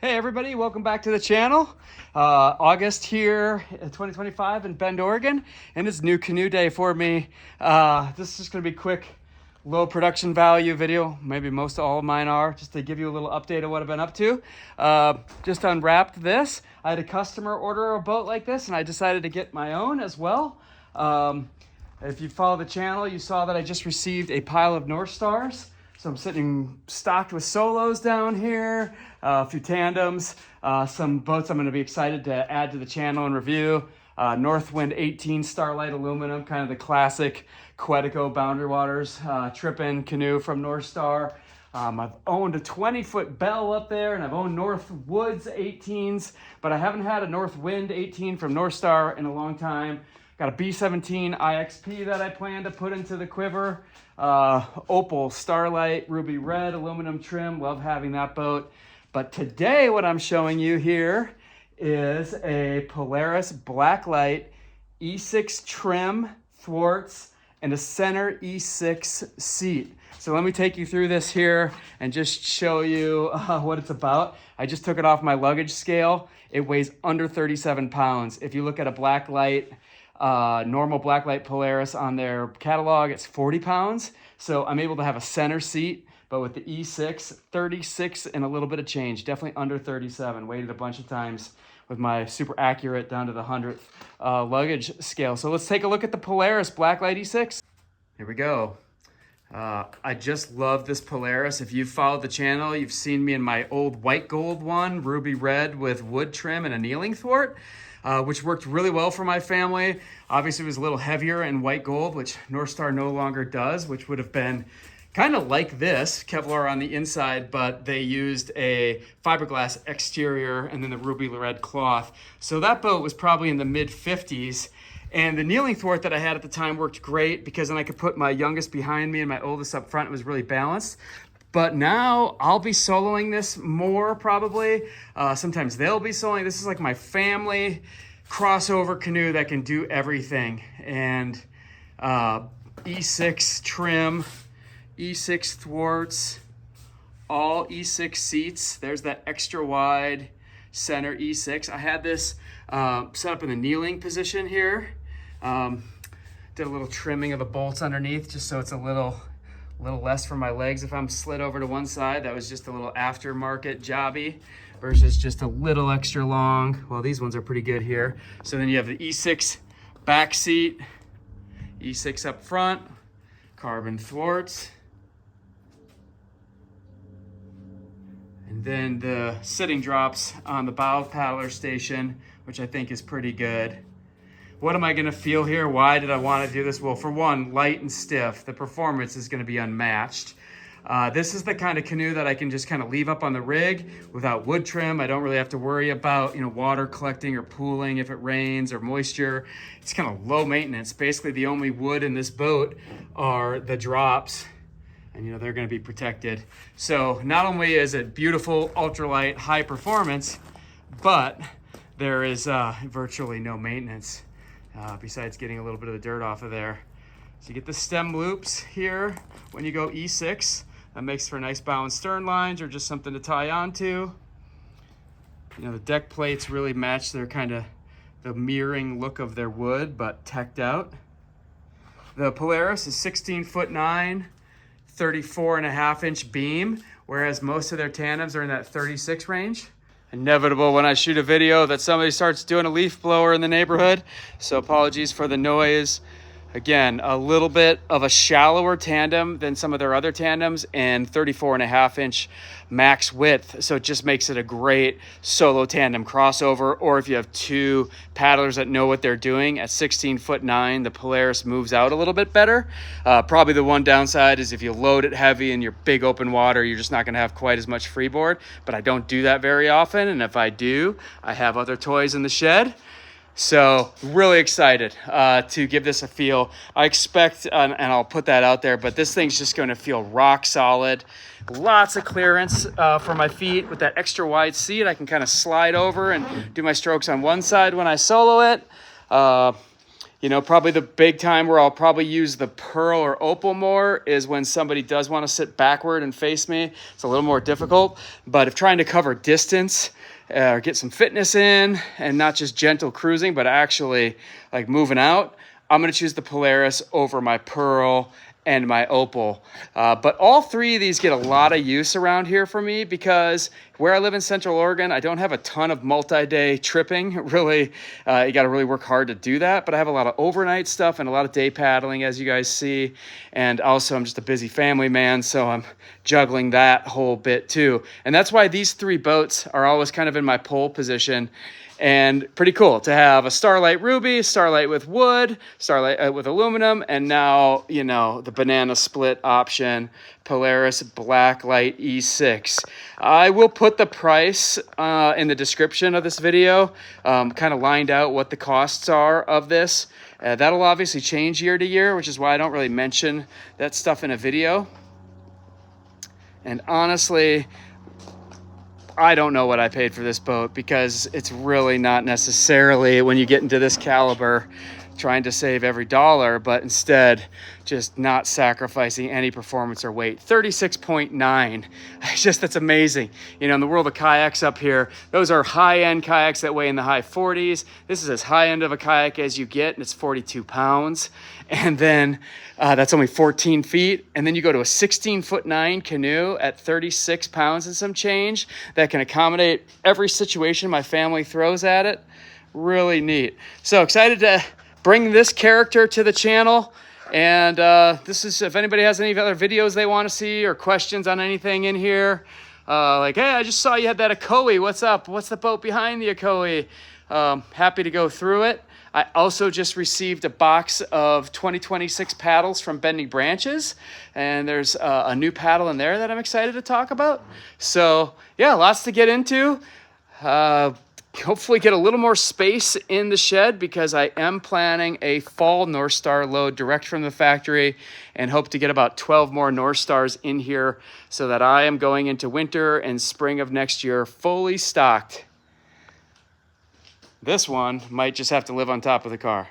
Hey everybody, welcome back to the channel. August here, 2025 in Bend, Oregon, and it's new canoe day for me. This is just gonna be a quick, low production value video. Maybe most all of mine are, just to give you a little update of what I've been up to. Just unwrapped this. I had a customer order a boat like this, and I decided to get my own as well. If you follow the channel, you saw that I just received a pile of Northstars. So I'm sitting stocked with solos down here, a few tandems, some boats I'm going to be excited to add to the channel and review. Northwind 18 Starlight aluminum, kind of the classic Quetico Boundary Waters trip-in canoe from Northstar. I've owned a 20-foot Bell up there, and I've owned Northwoods 18s, but I haven't had a Northwind 18 from Northstar in a long time. Got a B17 IXP that I plan to put into the Quiver. Opal Starlight Ruby Red aluminum trim. Love having that boat. But today what I'm showing you here is a Polaris BlackLite E6 trim thwarts and a center E6 seat. So let me take you through this here and just show you what it's about. I just took it off my luggage scale. It weighs under 37 pounds. If you look at a BlackLite, normal BlackLite Polaris on their catalog, it's 40 pounds. So I'm able to have a center seat, but with the E6, 36 and a little bit of change, definitely under 37. Weighed it a bunch of times with my super accurate down to the 100th luggage scale. So let's take a look at the Polaris BlackLite E6. Here we go. I just love this Polaris. If you've followed the channel, you've seen me in my old white gold one, ruby red with wood trim and a kneeling thwart. Which worked really well for my family. Obviously, it was a little heavier in white gold, which Northstar no longer does, which would have been kind of like this, Kevlar on the inside, but they used a fiberglass exterior and then the ruby red cloth. So that boat was probably in the mid 50s. And the kneeling thwart that I had at the time worked great because then I could put my youngest behind me and my oldest up front. It was really balanced. But now I'll be soloing this more probably. Sometimes they'll be soloing. This is like my family crossover canoe that can do everything. And E6 trim, E6 thwarts, all E6 seats. There's that extra wide center E6. I had this set up in the kneeling position here. Did a little trimming of the bolts underneath just so it's a little less for my legs if I'm slid over to one side. That was just a little aftermarket jobby versus just a little extra long. Well, these ones are pretty good here. So then you have the E6 back seat, E6 up front, carbon thwarts, and then the sitting drops on the bow paddler station, which I think is pretty good. What am I gonna feel here? Why did I wanna do this? Well, for one, light and stiff. The performance is gonna be unmatched. This is the kind of canoe that I can just kind of leave up on the rig without wood trim. I don't really have to worry about, water collecting or pooling if it rains or moisture. It's kind of low maintenance. Basically, the only wood in this boat are the drops, and they're gonna be protected. So not only is it beautiful, ultralight, high performance, but there is virtually no maintenance. Besides getting a little bit of the dirt off of there. So you get the stem loops here when you go E6. That makes for nice bow and stern lines or just something to tie onto. The deck plates really match their kind of the mirroring look of their wood, but teched out. The Polaris is 16'9", 34.5-inch beam, whereas most of their tandems are in that 36 range. Inevitable when I shoot a video that somebody starts doing a leaf blower in the neighborhood. So apologies for the noise. Again, a little bit of a shallower tandem than some of their other tandems and 34.5-inch max width. So it just makes it a great solo tandem crossover. Or if you have two paddlers that know what they're doing, at 16'9", the Polaris moves out a little bit better. Probably the one downside is if you load it heavy in your big open water, you're just not gonna have quite as much freeboard. But I don't do that very often. And if I do, I have other toys in the shed. So really excited to give this a feel. I expect, and I'll put that out there, but this thing's just going to feel rock solid. Lots of clearance for my feet with that extra wide seat. I can kind of slide over and do my strokes on one side when I solo it. You know, probably the big time where I'll probably use the pearl or opal more is when somebody does want to sit backward and face me. It's a little more difficult, but if trying to cover distance or get some fitness in and not just gentle cruising, but actually like moving out, I'm going to choose the Polaris over my pearl and my opal. But all three of these get a lot of use around here for me because where I live in Central Oregon, I don't have a ton of multi-day tripping. Really, you got to really work hard to do that. But I have a lot of overnight stuff and a lot of day paddling, as you guys see. And also, I'm just a busy family man, so I'm juggling that whole bit too. And that's why these three boats are always kind of in my pole position. And pretty cool to have a Starlight Ruby, Starlight with wood, Starlight with aluminum, and now, you know, the banana split option, Polaris BlackLite E6. I will put the price in the description of this video, kind of lined out what the costs are of this. That'll obviously change year to year, which is why I don't really mention that stuff in a video. And honestly, I don't know what I paid for this boat because it's really not necessarily, when you get into this caliber, trying to save every dollar, but instead just not sacrificing any performance or weight. 36.9. That's amazing. You know, in the world of kayaks up here, those are high-end kayaks that weigh in the high 40s. This is as high-end of a kayak as you get, and it's 42 pounds. And then that's only 14 feet. And then you go to a 16'9" canoe at 36 pounds and some change that can accommodate every situation my family throws at it. Really neat. So excited to bring this character to the channel. And this is, if anybody has any other videos they want to see or questions on anything in here, like, hey, I just saw you had that Akoi. What's up? What's the boat behind the Akoi? Happy to go through it. I also just received a box of 2026 paddles from Bending Branches, and there's a new paddle in there that I'm excited to talk about. So yeah, lots to get into. Hopefully get a little more space in the shed because I am planning a fall Northstar load direct from the factory and hope to get about 12 more Northstars in here so that I am going into winter and spring of next year fully stocked. This one might just have to live on top of the car.